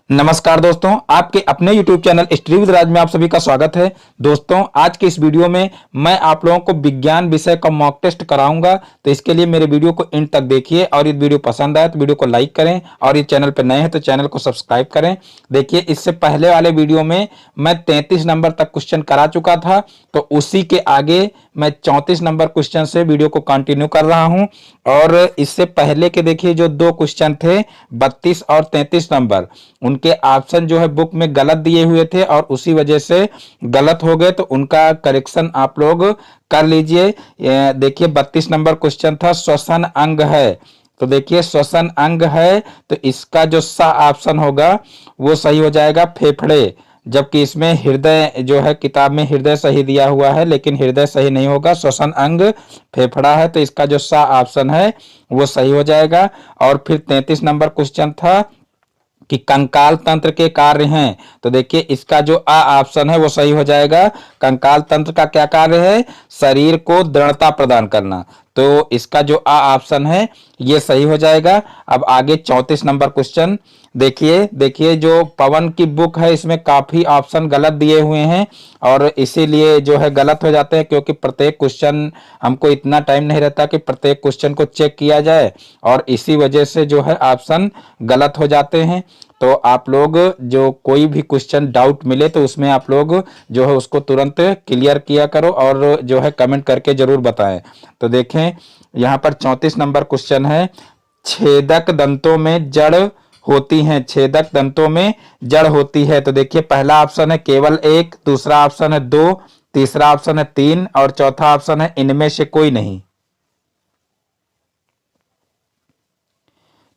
नमस्कार दोस्तों, आपके अपने YouTube चैनल स्टडी विद राज में आप सभी का स्वागत है। दोस्तों, आज के इस वीडियो में मैं आप लोगों को विज्ञान विषय का मॉक टेस्ट कराऊंगा। तो इसके लिए मेरे वीडियो को एंड तक देखिए और ये वीडियो पसंद आए तो वीडियो को लाइक करें और ये चैनल पर नए हैं तो चैनल को सब्सक्राइब करें। देखिए, इससे पहले वाले वीडियो में मैं 33 नंबर तक क्वेश्चन करा चुका था, तो उसी के आगे मैं 34 नंबर क्वेश्चन से वीडियो को कंटिन्यू कर रहा हूं। और इससे पहले के देखिए जो दो क्वेश्चन थे 32 और 33 नंबर, उनके ऑप्शन जो है बुक में गलत दिए हुए थे और उसी वजह से गलत हो गए, तो उनका करेक्शन आप लोग कर लीजिए। देखिए 32 नंबर क्वेश्चन था श्वसन अंग है, तो देखिए श्वसन अंग है तो इसका जो सा ऑप्शन होगा वो सही हो जाएगा फेफड़े, जबकि इसमें हृदय जो है किताब में हृदय सही दिया हुआ है, लेकिन हृदय सही नहीं होगा, श्वसन अंग फेफड़ा है, तो इसका जो सा ऑप्शन है वो सही हो जाएगा। और फिर 33 नंबर क्वेश्चन था कि कंकाल तंत्र के कार्य हैं, तो देखिए इसका जो आ ऑप्शन है वो सही हो जाएगा। कंकाल तंत्र का क्या कार्य है? शरीर को दृढ़ता प्रदान करना, तो इसका जो आ ऑप्शन है ये सही हो जाएगा। अब आगे 34 नंबर क्वेश्चन देखिए। देखिए जो पवन की बुक है इसमें काफी ऑप्शन गलत दिए हुए हैं और इसीलिए जो है गलत हो जाते हैं, क्योंकि प्रत्येक क्वेश्चन हमको इतना टाइम नहीं रहता कि प्रत्येक क्वेश्चन को चेक किया जाए, और इसी वजह से जो है ऑप्शन गलत हो जाते हैं। तो आप लोग जो कोई भी क्वेश्चन डाउट मिले तो उसमें आप लोग जो है उसको तुरंत क्लियर किया करो और जो है कमेंट करके जरूर बताएं। तो देखें यहाँ पर 34 नंबर क्वेश्चन है, छेदक दंतों में जड़ होती हैं, छेदक दंतों में जड़ होती है। तो देखिए पहला ऑप्शन है केवल एक, दूसरा ऑप्शन है दो, तीसरा ऑप्शन है तीन और चौथा ऑप्शन है इनमें से कोई नहीं।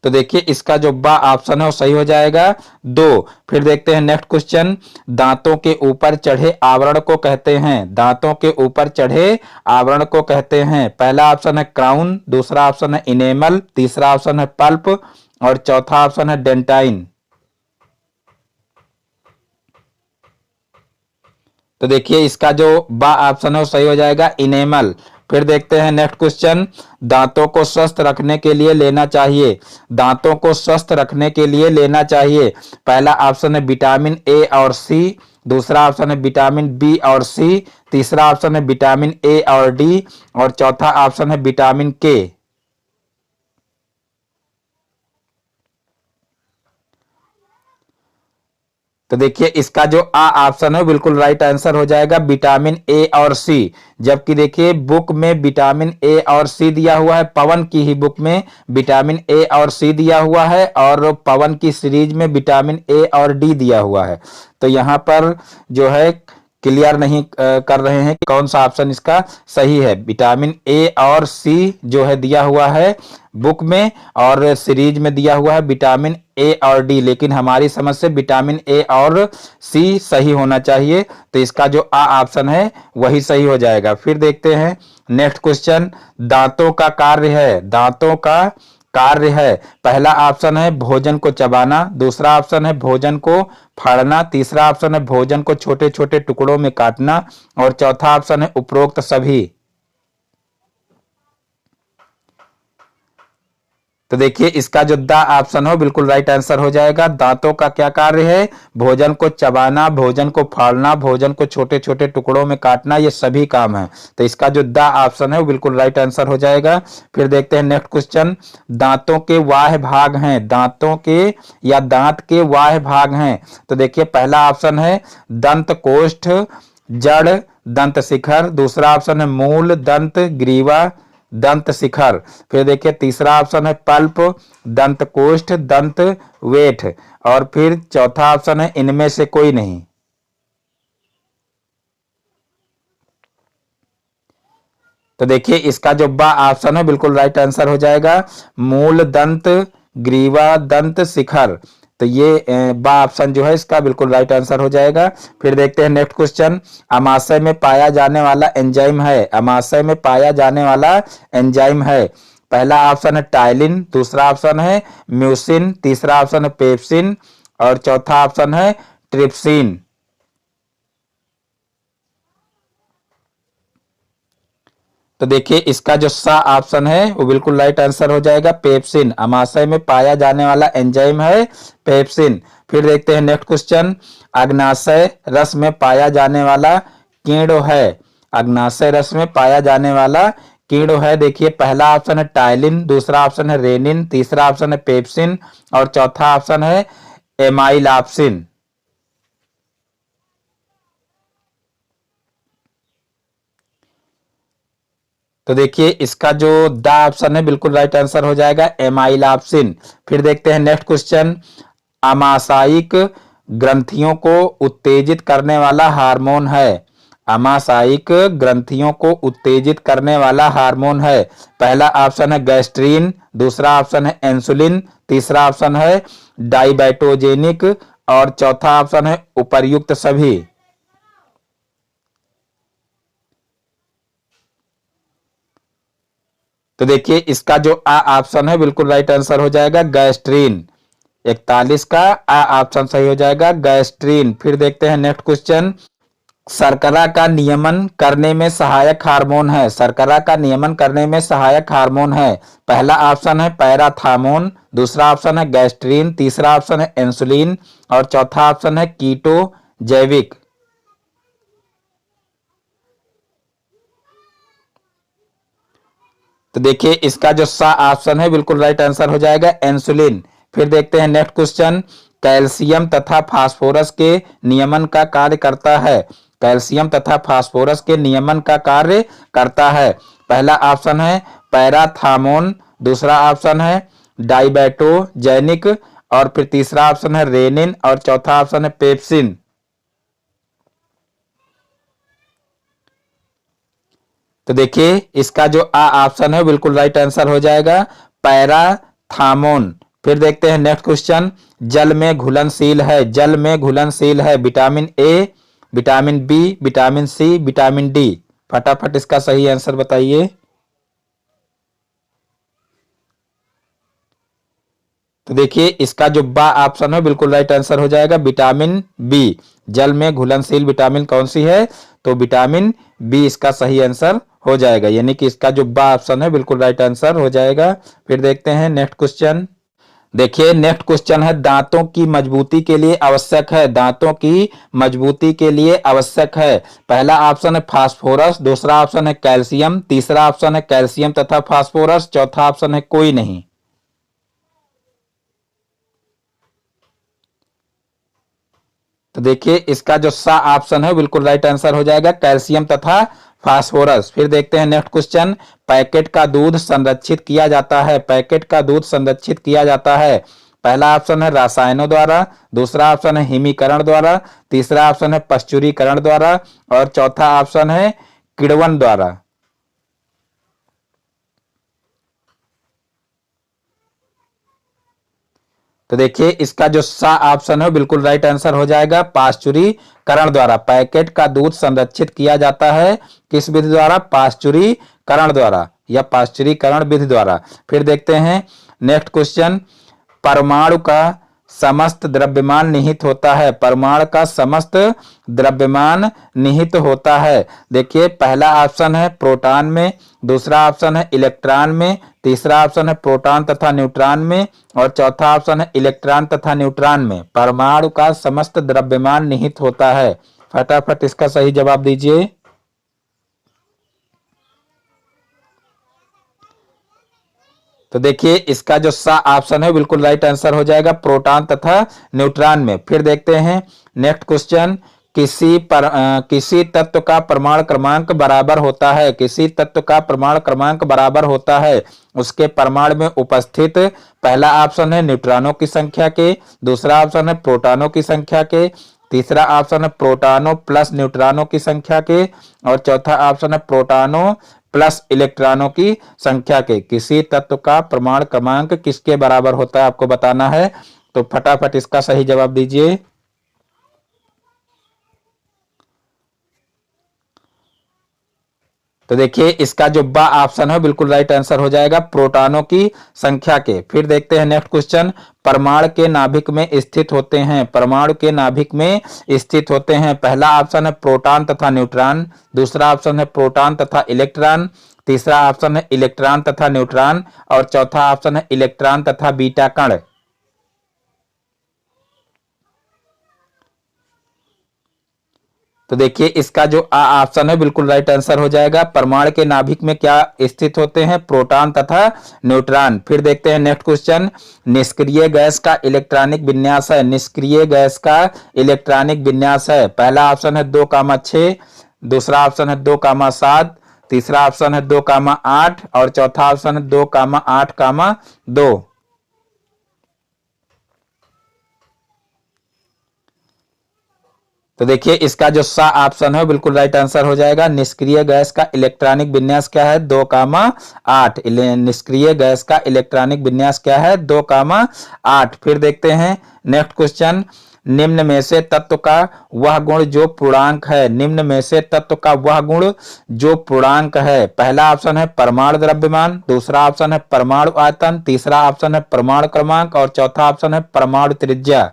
तो देखिए इसका जो बा ऑप्शन है वो सही हो जाएगा दो। फिर देखते हैं नेक्स्ट क्वेश्चन, दांतों के ऊपर चढ़े आवरण को कहते हैं, दांतों के ऊपर चढ़े आवरण को कहते हैं। पहला ऑप्शन है क्राउन, दूसरा ऑप्शन है इनेमल, तीसरा ऑप्शन है पल्प और चौथा ऑप्शन है डेंटाइन। तो देखिए इसका जो बा ऑप्शन है वो सही हो जाएगा इनेमल। फिर देखते हैं नेक्स्ट क्वेश्चन, दांतों को स्वस्थ रखने के लिए लेना चाहिए, दांतों को स्वस्थ रखने के लिए लेना चाहिए। पहला ऑप्शन है विटामिन ए और सी, दूसरा ऑप्शन है विटामिन बी और सी, तीसरा ऑप्शन है विटामिन ए और डी और चौथा ऑप्शन है विटामिन के। तो देखिए इसका जो आ ऑप्शन है बिल्कुल राइट आंसर हो जाएगा विटामिन ए और सी। जबकि देखिए बुक में विटामिन ए और सी दिया हुआ है, पवन की ही बुक में विटामिन ए और सी दिया हुआ है और पवन की सीरीज में विटामिन ए और डी दिया हुआ है। तो यहाँ पर जो है क्लियर नहीं कर रहे हैं कि कौन सा ऑप्शन इसका सही है। विटामिन ए और सी जो है दिया हुआ है बुक में और सीरीज में दिया हुआ है विटामिन ए और डी, लेकिन हमारी समझ से विटामिन ए और सी सही होना चाहिए, तो इसका जो आ ऑप्शन है वही सही हो जाएगा। फिर देखते हैं नेक्स्ट क्वेश्चन, दांतों का कार्य है, दांतों का कार्य है। पहला ऑप्शन है भोजन को चबाना, दूसरा ऑप्शन है भोजन को फाड़ना, तीसरा ऑप्शन है भोजन को छोटे छोटे टुकड़ों में काटना और चौथा ऑप्शन है उपरोक्त सभी। तो देखिए इसका जो दा ऑप्शन हो बिल्कुल राइट आंसर हो जाएगा। दांतों का क्या कार्य है? भोजन को चबाना, भोजन को फाड़ना, भोजन को छोटे छोटे टुकड़ों में काटना, ये सभी काम है। तो इसका जो दा ऑप्शन है वो बिल्कुल राइट आंसर हो जाएगा। फिर देखते हैं नेक्स्ट क्वेश्चन, दांतों के वाह्य भाग हैं, दांतों के या दांत के वाह्य भाग हैं। तो देखिए पहला ऑप्शन है दंत कोष्ठ, जड़, दंत शिखर, दूसरा ऑप्शन है मूल, दंत ग्रीवा, दंत शिखर। फिर देखिए तीसरा ऑप्शन है पल्प, दंत कोष्ठ, दंत वेठ और फिर चौथा ऑप्शन है इनमें से कोई नहीं। तो देखिए इसका जो बा ऑप्शन है बिल्कुल राइट आंसर हो जाएगा मूल, दंत ग्रीवा, दंत शिखर। तो ये बा ऑप्शन जो है इसका बिल्कुल राइट आंसर हो जाएगा। फिर देखते हैं नेक्स्ट क्वेश्चन, अमाशय में पाया जाने वाला एंजाइम है, अमाशय में पाया जाने वाला एंजाइम है। पहला ऑप्शन है टाइलिन, दूसरा ऑप्शन है म्यूसिन, तीसरा ऑप्शन है पेप्सिन और चौथा ऑप्शन है ट्रिप्सिन। तो देखिए इसका जो सा ऑप्शन है वो बिल्कुल राइट आंसर हो जाएगा पेप्सिन। अमाशय में पाया जाने वाला एंजाइम है पेप्सिन। फिर देखते हैं नेक्स्ट क्वेश्चन, अग्नाशय रस में पाया जाने वाला कीड़ो है। अग्नाशय रस में पाया जाने वाला कीड़ो है। देखिए पहला ऑप्शन है टाइलिन, दूसरा ऑप्शन है रेनिन, तीसरा ऑप्शन है पेप्सिन और चौथा ऑप्शन है एमाइलॉप्सिन। तो देखिए इसका जो द ऑप्शन है बिल्कुल राइट आंसर हो जाएगा एमाइलॉप्सिन। फिर देखते हैं नेक्स्ट क्वेश्चन, आमाशयिक ग्रंथियों को उत्तेजित करने वाला हार्मोन है। आमाशयिक ग्रंथियों को उत्तेजित करने वाला हार्मोन है। पहला ऑप्शन है गैस्ट्रीन, दूसरा ऑप्शन है इंसुलिन, तीसरा ऑप्शन है डाइबैटोजेनिक और चौथा ऑप्शन है उपर्युक्त सभी। तो देखिए इसका जो आ ऑप्शन है बिल्कुल राइट आंसर हो जाएगा गैस्ट्रीन। 41 का आ ऑप्शन सही हो जाएगा गैस्ट्रीन। फिर देखते हैं नेक्स्ट क्वेश्चन, शर्करा का नियमन करने में सहायक हार्मोन है। शर्करा का नियमन करने में सहायक हार्मोन है। पहला ऑप्शन है पैराथार्मोन, दूसरा ऑप्शन है गैस्ट्रीन, तीसरा ऑप्शन है इंसुलिन और चौथा ऑप्शन है कीटो जैविक। तो देखिए इसका जो सा ऑप्शन है बिल्कुल राइट आंसर हो जाएगा इंसुलिन। फिर देखते हैं नेक्स्ट क्वेश्चन, कैल्शियम तथा फास्फोरस के नियमन का कार्य करता है। कैल्शियम तथा फास्फोरस के नियमन का कार्य करता है। पहला ऑप्शन है पैराथार्मोन, दूसरा ऑप्शन है डाइबैटोजेनिक और फिर तीसरा ऑप्शन है रेनिन और चौथा ऑप्शन है पेप्सिन। तो देखिए इसका जो आ ऑप्शन है बिल्कुल राइट आंसर हो जाएगा पैराथार्मोन। फिर देखते हैं नेक्स्ट क्वेश्चन, जल में घुलनशील है। जल में घुलनशील है vitamin A, vitamin B, vitamin C, vitamin D. फटाफट इसका सही आंसर बताइए। तो देखिए इसका जो बा ऑप्शन है बिल्कुल राइट आंसर हो जाएगा विटामिन बी। जल में घुलनशील विटामिन कौन सी है? तो विटामिन बी इसका सही आंसर हो जाएगा, यानी कि इसका जो बा ऑप्शन है बिल्कुल राइट आंसर हो जाएगा। फिर देखते हैं नेक्स्ट क्वेश्चन। देखिए नेक्स्ट क्वेश्चन है, दांतों की मजबूती के लिए आवश्यक है। दांतों की मजबूती के लिए आवश्यक है। पहला ऑप्शन है फास्फोरस, दूसरा ऑप्शन है कैल्शियम, तीसरा ऑप्शन है कैल्शियम तथा फास्फोरस, चौथा ऑप्शन है कोई नहीं। तो देखिए इसका जो सा ऑप्शन है बिल्कुल राइट आंसर हो जाएगा कैल्शियम तथा फास्फोरस। फिर देखते हैं नेक्स्ट क्वेश्चन, पैकेट का दूध संरक्षित किया जाता है। पैकेट का दूध संरक्षित किया जाता है। पहला ऑप्शन है रसायनों द्वारा, दूसरा ऑप्शन है हिमीकरण द्वारा, तीसरा ऑप्शन है पश्चुरीकरण द्वारा और चौथा ऑप्शन है किण्वन द्वारा। तो देखिए इसका जो सा ऑप्शन है बिल्कुल राइट आंसर हो जाएगा पाश्चुरीकरण द्वारा। पैकेट का दूध संरक्षित किया जाता है किस विधि द्वारा? पाश्चुरीकरण द्वारा या पाश्चुरीकरण विधि द्वारा। फिर देखते हैं नेक्स्ट क्वेश्चन, परमाणु का समस्त द्रव्यमान निहित होता है। परमाणु का समस्त द्रव्यमान निहित होता है। देखिए पहला ऑप्शन है प्रोटॉन में, दूसरा ऑप्शन है इलेक्ट्रॉन में, तीसरा ऑप्शन है प्रोटॉन तथा न्यूट्रॉन में और चौथा ऑप्शन है इलेक्ट्रॉन तथा न्यूट्रॉन में। परमाणु का समस्त द्रव्यमान निहित होता है। फटाफट इसका सही जवाब दीजिए। तो देखिए इसका जो सा ऑप्शन है बिल्कुल राइट आंसर हो जाएगा प्रोटॉन तथा न्यूट्रॉन में। फिर देखते हैं नेक्स्ट क्वेश्चन, किसी तत्व का परमाणु क्रमांक बराबर होता है। किसी तत्व का परमाणु क्रमांक बराबर होता है उसके परमाणु में उपस्थित, पहला ऑप्शन है न्यूट्रॉनों की संख्या के, दूसरा ऑप्शन है प्रोटॉनों की संख्या के, तीसरा ऑप्शन है प्रोटॉनों प्लस न्यूट्रॉनों की संख्या के और चौथा ऑप्शन है प्रोटॉनों प्लस इलेक्ट्रॉनों की संख्या के। किसी तत्व का परमाणु क्रमांक किसके बराबर होता है आपको बताना है। तो फटाफट इसका सही जवाब दीजिए। तो देखिए इसका जो बा ऑप्शन है बिल्कुल राइट आंसर हो जाएगा प्रोटॉनों की संख्या के। फिर देखते हैं नेक्स्ट क्वेश्चन, परमाणु के नाभिक में स्थित होते हैं, परमाणु के नाभिक में स्थित होते हैं। पहला ऑप्शन है प्रोटॉन तथा न्यूट्रॉन, दूसरा ऑप्शन है प्रोटॉन तथा इलेक्ट्रॉन, तीसरा ऑप्शन है इलेक्ट्रॉन तथा न्यूट्रॉन और चौथा ऑप्शन है इलेक्ट्रॉन तथा बीटा कण। तो देखिए इसका जो आ ऑप्शन है बिल्कुल राइट आंसर हो जाएगा। परमाणु के नाभिक में क्या स्थित होते हैं, प्रोटॉन तथा न्यूट्रॉन। फिर देखते हैं नेक्स्ट क्वेश्चन, निष्क्रिय गैस का इलेक्ट्रॉनिक विन्यास है, निष्क्रिय गैस का इलेक्ट्रॉनिक विन्यास है। पहला ऑप्शन है 2,6, दूसरा ऑप्शन है 2,7, तीसरा ऑप्शन है 2,8 और चौथा ऑप्शन है 2,8,2। तो देखिए इसका जो सा ऑप्शन है बिल्कुल राइट आंसर हो जाएगा। निष्क्रिय गैस का इलेक्ट्रॉनिक विन्यास क्या है, 2,8। निष्क्रिय गैस का इलेक्ट्रॉनिक विन्यास क्या है, 2,8। फिर देखते हैं नेक्स्ट क्वेश्चन, निम्न में से तत्व का वह गुण जो पूर्णांक है, निम्न में से तत्व का वह गुण जो पूर्णांक है। पहला ऑप्शन है परमाणु द्रव्यमान, दूसरा ऑप्शन है परमाणु आयतन, तीसरा ऑप्शन है परमाणु क्रमांक और चौथा ऑप्शन है परमाणु त्रिज्या।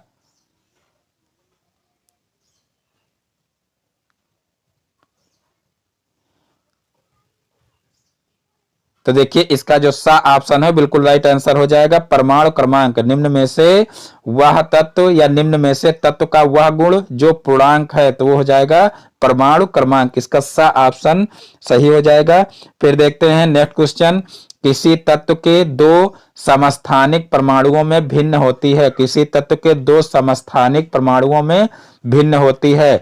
तो देखिए इसका जो सा ऑप्शन है बिल्कुल राइट आंसर हो जाएगा परमाणु क्रमांक। निम्न में से वह तत्व या निम्न में से तत्व का वह गुण जो पूर्णांक है तो वो हो जाएगा परमाणु क्रमांक। इसका सा ऑप्शन सही हो जाएगा। फिर देखते हैं नेक्स्ट क्वेश्चन, किसी तत्व के दो समस्थानिक परमाणुओं में भिन्न होती है, किसी तत्व के दो समस्थानिक परमाणुओं में भिन्न होती है।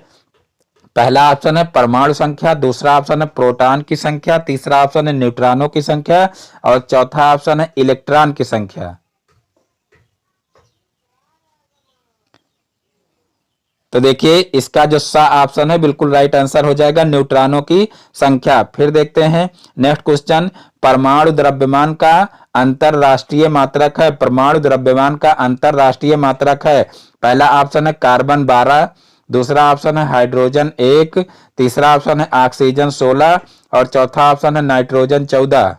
पहला ऑप्शन है परमाणु संख्या, दूसरा ऑप्शन है प्रोटॉन की संख्या, तीसरा ऑप्शन है न्यूट्रॉनों की संख्या और चौथा ऑप्शन है इलेक्ट्रॉन की संख्या। तो देखिए इसका जो सा ऑप्शन है बिल्कुल राइट आंसर हो जाएगा, न्यूट्रॉनों की संख्या। फिर देखते हैं नेक्स्ट क्वेश्चन, परमाणु द्रव्यमान का अंतरराष्ट्रीय मात्रक है, परमाणु द्रव्यमान का अंतरराष्ट्रीय मात्रक है। पहला ऑप्शन है कार्बन 12, दूसरा ऑप्शन है हाइड्रोजन 1, तीसरा ऑप्शन है ऑक्सीजन 16 और चौथा ऑप्शन है नाइट्रोजन 14।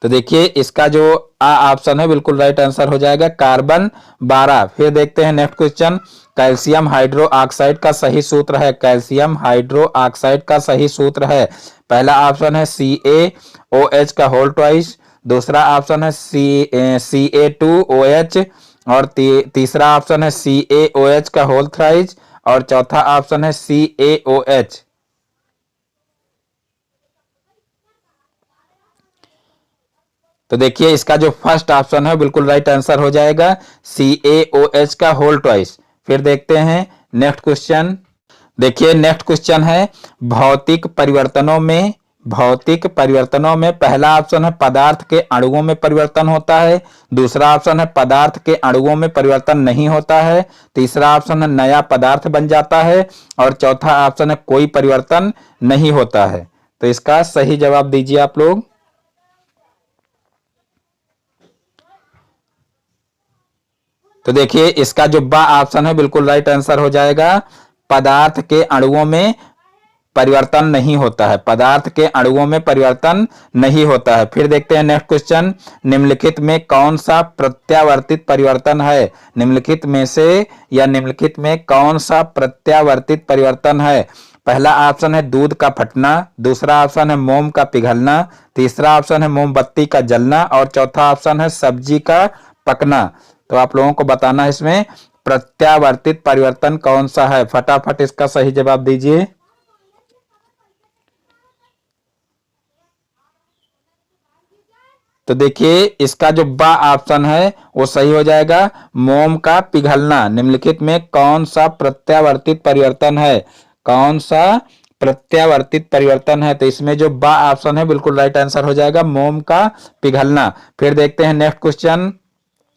तो देखिए इसका जो आ ऑप्शन है बिल्कुल राइट आंसर हो जाएगा कार्बन 12। फिर देखते हैं next question, calcium hydro oxide का सही सूत्र है, कैल्शियम हाइड्रो ऑक्साइड का सही सूत्र है। पहला ऑप्शन है CaOH का होल ट्वाइस, दूसरा ऑप्शन है Ca2OH और तीसरा ऑप्शन है CaOH का होल थ्राइस और चौथा ऑप्शन है CaOH। तो देखिए इसका जो फर्स्ट ऑप्शन है बिल्कुल राइट आंसर हो जाएगा CaOH का होल ट्वाइस। फिर देखते हैं नेक्स्ट क्वेश्चन, देखिए नेक्स्ट क्वेश्चन है भौतिक परिवर्तनों में, भौतिक परिवर्तनों में पहला ऑप्शन है पदार्थ के अणुओं में परिवर्तन होता है, दूसरा ऑप्शन है पदार्थ के अणुओं में परिवर्तन नहीं होता है, तीसरा ऑप्शन है नया पदार्थ बन जाता है और चौथा ऑप्शन है कोई परिवर्तन नहीं होता है। तो इसका सही जवाब दीजिए आप लोग। तो देखिए इसका जो बा ऑप्शन है बिल्कुल राइट आंसर हो जाएगा, पदार्थ के अणुओं में परिवर्तन नहीं होता है, पदार्थ के अणुओं में परिवर्तन नहीं होता है। फिर देखते हैं नेक्स्ट क्वेश्चन, निम्नलिखित में कौन सा प्रत्यावर्तित परिवर्तन है, निम्नलिखित में से या निम्नलिखित में कौन सा प्रत्यावर्तित परिवर्तन है। पहला ऑप्शन है दूध का फटना, दूसरा ऑप्शन है मोम का पिघलना, तीसरा ऑप्शन है मोमबत्ती का जलना और चौथा ऑप्शन है सब्जी का पकना। तो आप लोगों को बताना है इसमें प्रत्यावर्तित परिवर्तन कौन सा है, फटाफट इसका सही जवाब दीजिए। तो देखिए इसका जो बा ऑप्शन है वो सही हो जाएगा, मोम का पिघलना। निम्नलिखित में कौन सा प्रत्यावर्तित परिवर्तन है, कौन सा प्रत्यावर्तित परिवर्तन है। तो इसमें जो बा ऑप्शन है बिल्कुल राइट आंसर हो जाएगा, मोम का पिघलना। फिर देखते हैं नेक्स्ट क्वेश्चन,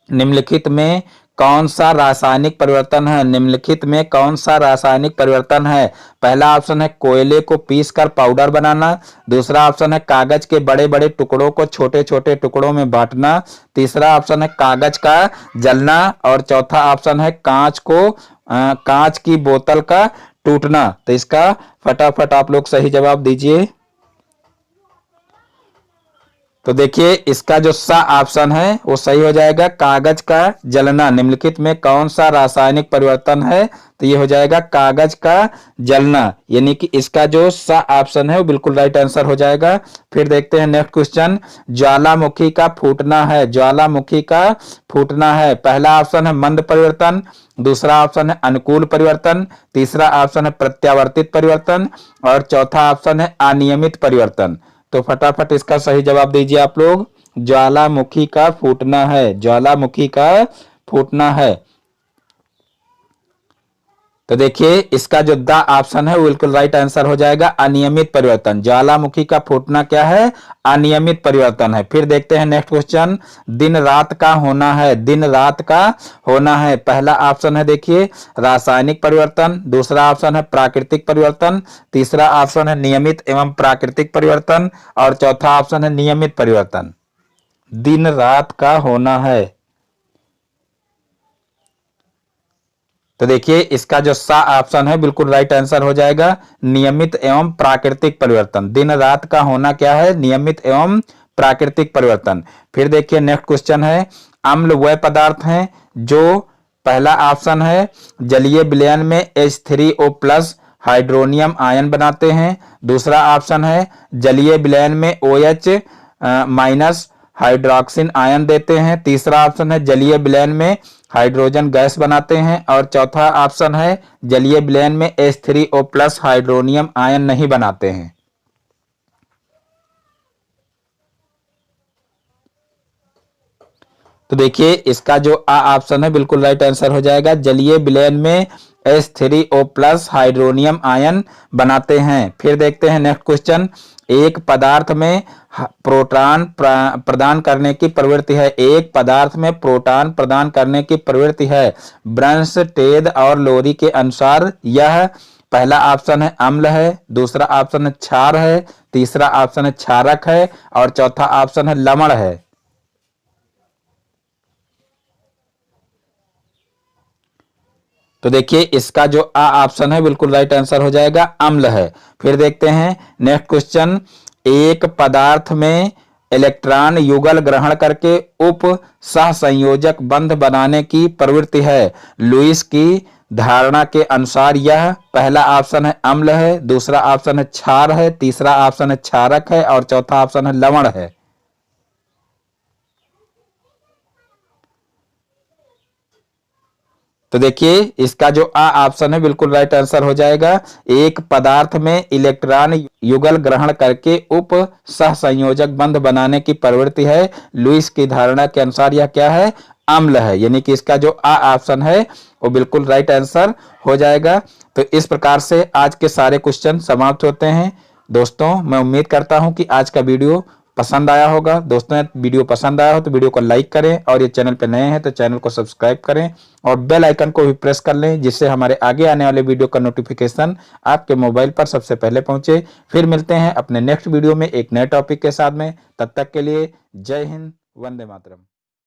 निम्नलिखित में कौन सा रासायनिक परिवर्तन है? निम्नलिखित में कौन सा रासायनिक परिवर्तन है? पहला ऑप्शन है कोयले को पीसकर पाउडर बनाना, दूसरा ऑप्शन है कागज के बड़े बड़े टुकड़ों को छोटे छोटे टुकड़ों में बांटना, तीसरा ऑप्शन है कागज का जलना और चौथा ऑप्शन है कांच की बोतल का टूटना। तो इसका फटाफट आप लोग सही जवाब दीजिए। तो देखिए इसका जो सा ऑप्शन है वो सही हो जाएगा, कागज का जलना। निम्नलिखित में कौन सा रासायनिक परिवर्तन है? तो ये हो जाएगा कागज का जलना, यानी कि इसका जो सा ऑप्शन है वो बिल्कुल राइट आंसर हो जाएगा। फिर देखते हैं नेक्स्ट क्वेश्चन, ज्वालामुखी का फूटना है, ज्वालामुखी का फूटना है। पहला ऑप्शन है मंद परिवर्तन, दूसरा ऑप्शन है अनुकूल परिवर्तन, तीसरा ऑप्शन है प्रत्यावर्तित परिवर्तन और चौथा ऑप्शन है अनियमित परिवर्तन। तो फटाफट इसका सही जवाब दीजिए आप लोग। ज्वालामुखी का फूटना है, ज्वालामुखी का फूटना है। तो देखिए इसका जो द ऑप्शन है वो बिल्कुल राइट आंसर हो जाएगा, अनियमित परिवर्तन। ज्वालामुखी का फूटना क्या है? अनियमित परिवर्तन है। फिर देखते हैं नेक्स्ट क्वेश्चन, दिन रात का होना है, दिन रात का होना है। पहला ऑप्शन है देखिए रासायनिक परिवर्तन, दूसरा ऑप्शन है प्राकृतिक परिवर्तन, तीसरा ऑप्शन है नियमित एवं प्राकृतिक परिवर्तन और चौथा ऑप्शन है नियमित परिवर्तन। दिन रात का होना है। तो देखिए इसका जो सा ऑप्शन है बिल्कुल राइट आंसर हो जाएगा, नियमित एवं प्राकृतिक परिवर्तन। दिन रात का होना क्या है? नियमित एवं प्राकृतिक परिवर्तन। फिर देखिए नेक्स्ट क्वेश्चन है, अम्ल वह पदार्थ हैं जो, पहला ऑप्शन है जलीय विलयन में H3O+ हाइड्रोनियम आयन बनाते हैं, दूसरा ऑप्शन है जलीय विलयन में OH- हाइड्रोक्सिन आयन देते हैं, तीसरा ऑप्शन है जलीय विलयन में हाइड्रोजन गैस बनाते हैं और चौथा ऑप्शन है जलीय विलयन में H3O+ हाइड्रोनियम आयन नहीं बनाते हैं। तो देखिए इसका जो ऑप्शन है बिल्कुल राइट आंसर हो जाएगा, जलीय विलयन में H3O+ हाइड्रोनियम आयन बनाते हैं। फिर देखते हैं नेक्स्ट क्वेश्चन, एक पदार्थ में प्रोटॉन प्रदान करने की प्रवृत्ति है, एक पदार्थ में प्रोटॉन प्रदान करने की प्रवृत्ति है। ब्रंस्टेड और लोरी के अनुसार यह, पहला ऑप्शन है अम्ल है, दूसरा ऑप्शन है क्षार है, तीसरा ऑप्शन है क्षारक है और चौथा ऑप्शन है लवण है। तो देखिए इसका जो ऑप्शन है बिल्कुल राइट आंसर हो जाएगा, अम्ल है। फिर देखते हैं नेक्स्ट क्वेश्चन, एक पदार्थ में इलेक्ट्रॉन युगल ग्रहण करके उप सहसंयोजक बंध बनाने की प्रवृत्ति है। लुईस की धारणा के अनुसार यह, पहला ऑप्शन है अम्ल है, दूसरा ऑप्शन है क्षार है, तीसरा ऑप्शन है क्षारक है और चौथा ऑप्शन है लवण है। तो देखिए इसका जो ऑप्शन है बिल्कुल राइट आंसर हो जाएगा, एक पदार्थ में इलेक्ट्रॉन युगल ग्रहण करके उप सहसंयोजक बंध बनाने की प्रवृत्ति है। लुईस की धारणा के अनुसार यह क्या है? अम्ल है, यानी कि इसका जो ऑप्शन है वो बिल्कुल राइट आंसर हो जाएगा। तो इस प्रकार से आज के सारे क्वेश्चन समाप्त होते हैं। दोस्तों मैं उम्मीद करता हूं कि आज का वीडियो पसंद आया होगा। दोस्तों वीडियो पसंद आया हो तो वीडियो को लाइक करें और ये चैनल पे नए हैं तो चैनल को सब्सक्राइब करें और बेल आइकन को भी प्रेस कर लें, जिससे हमारे आगे आने वाले वीडियो का नोटिफिकेशन आपके मोबाइल पर सबसे पहले पहुंचे। फिर मिलते हैं अपने नेक्स्ट वीडियो में एक नए टॉपिक के साथ में। तब तक के लिए जय हिंद, वंदे मातरम।